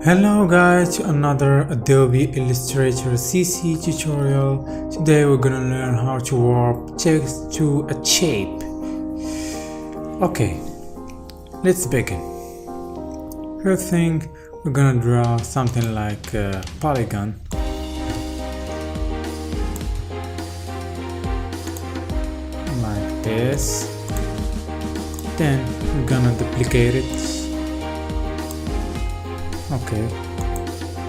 Hello guys, to another Adobe Illustrator CC tutorial. Today we're gonna learn how to warp text to a shape. Okay, let's begin. First thing, we're gonna draw something like a polygon. Like this. Then we're gonna duplicate it. Okay,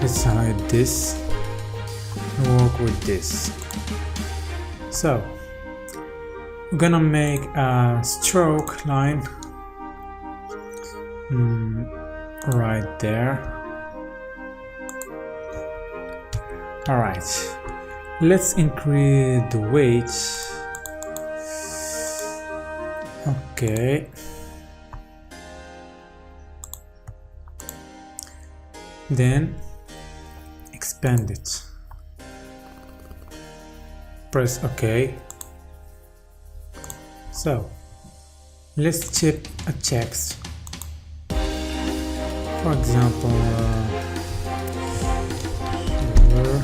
let's hide this and work with this. So we're gonna make a stroke line right there. Alright, let's increase the weight. Okay, then expand it. Press OK. So let's chip a text. For example, logo.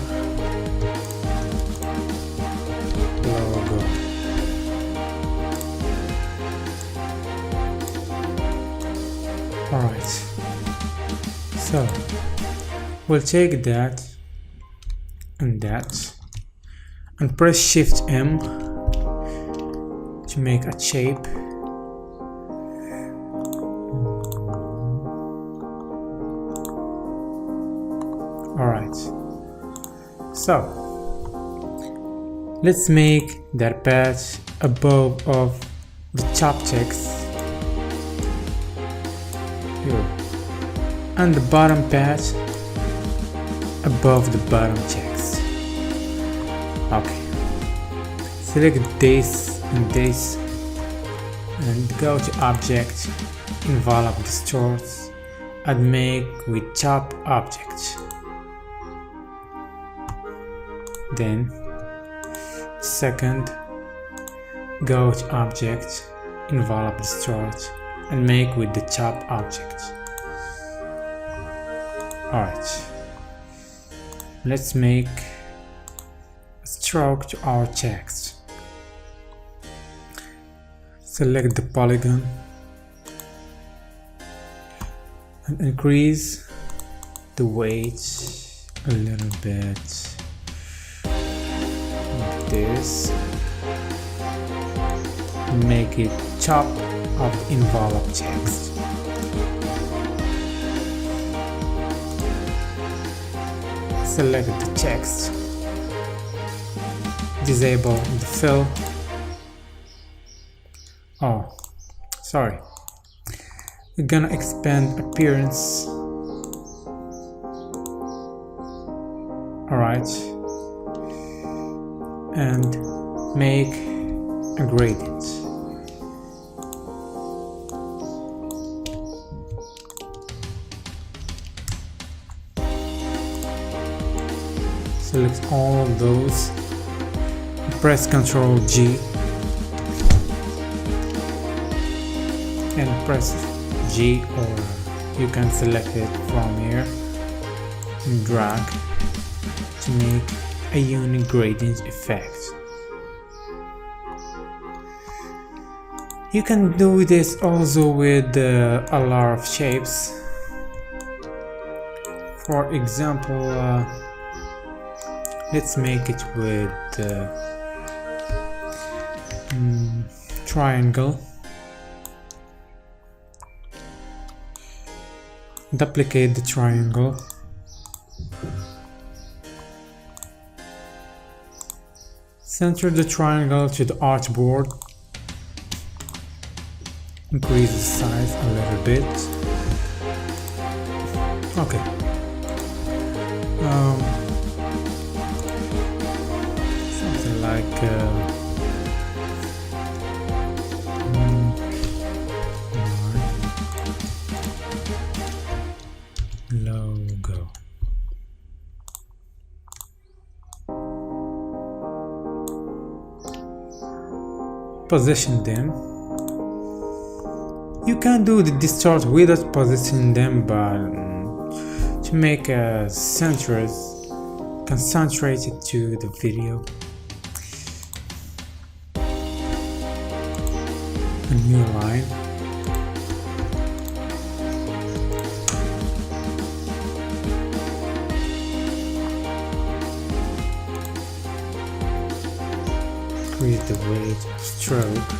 Alright, so we'll take that and press Shift M to make a shape. Alright, so let's make that patch above of the top text here, and the bottom patch above the bottom text. Okay, select this and this and go to Object, Envelope Distort, and make with top object. Then second, go to Object, Envelope Distort, and make with the top object. Alright, let's make a stroke to our text. Select the polygon and increase the weight a little bit like this. Make it top of the envelope text. Select the text, disable the fill. Oh, sorry. We're gonna expand appearance. Alright, and make a gradient. Select all of those, press Ctrl G and press G, or you can select it from here and drag to make a unique gradient effect. You can do this also with a lot of shapes. For example, let's make it with triangle. Duplicate the triangle. Center the triangle to the artboard. Increase the size a little bit. Okay. Something like logo. Position them. You can do the distort without positioning them, but to to make a concentrated to the video. A new line. Increase the weight of stroke.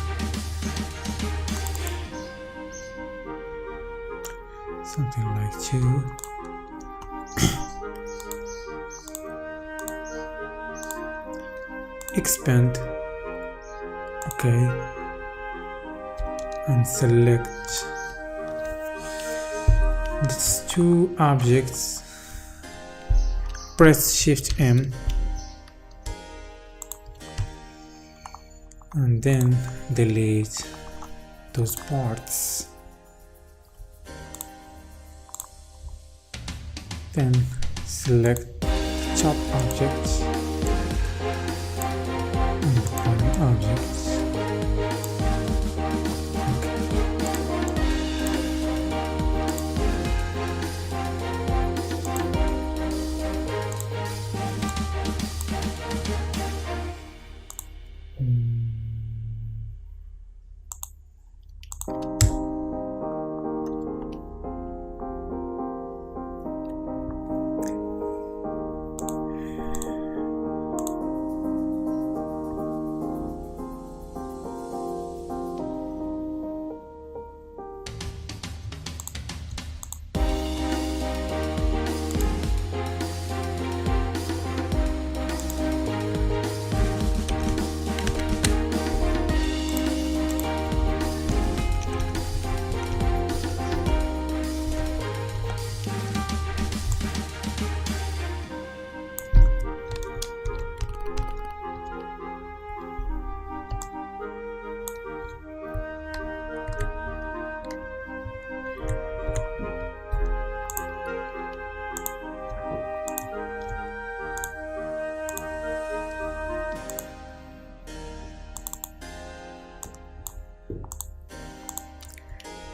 Something like 2. Expand. Okay. And select these 2 objects. Press Shift M. And then delete those parts. Then select chop objects and point objects.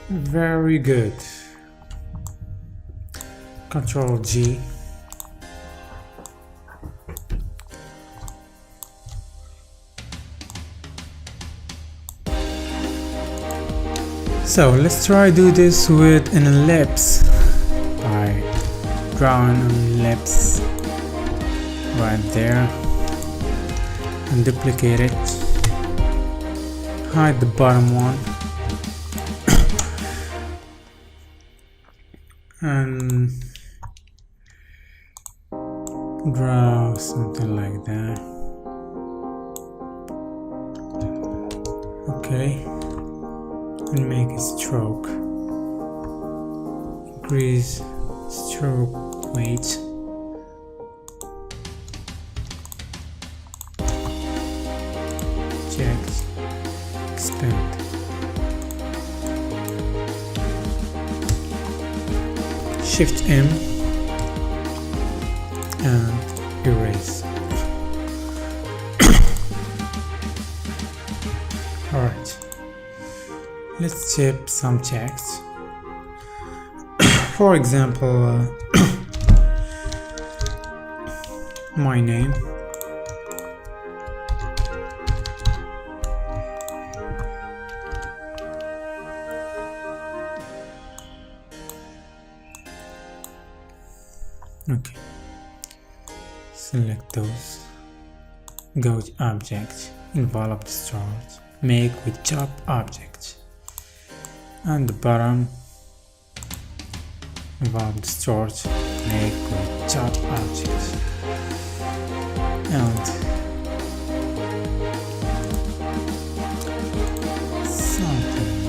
Very good. Control G. So let's try do this with an ellipse by drawing an ellipse right there and duplicate it. Hide the bottom one. And draw something like that. Okay, and make a stroke. Increase stroke weight. Check. Expand. Shift M and erase. Alright, let's chip some text. For example, my name. Okay, select those, go to object, envelop start, make with chop object, and the bottom, envelop start, make with chop object, and something.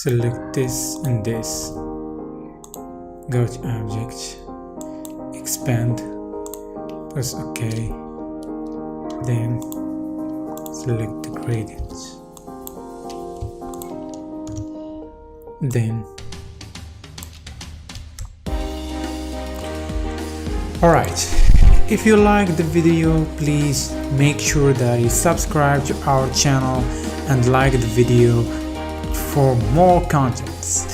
Select this and this, go to object, expand, press OK, then select the gradient, then alright, If you like the video, please make sure that you subscribe to our channel and like the video for more contents.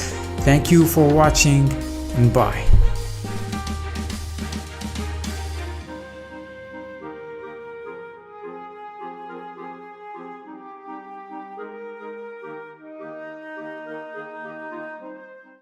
Thank you for watching and bye.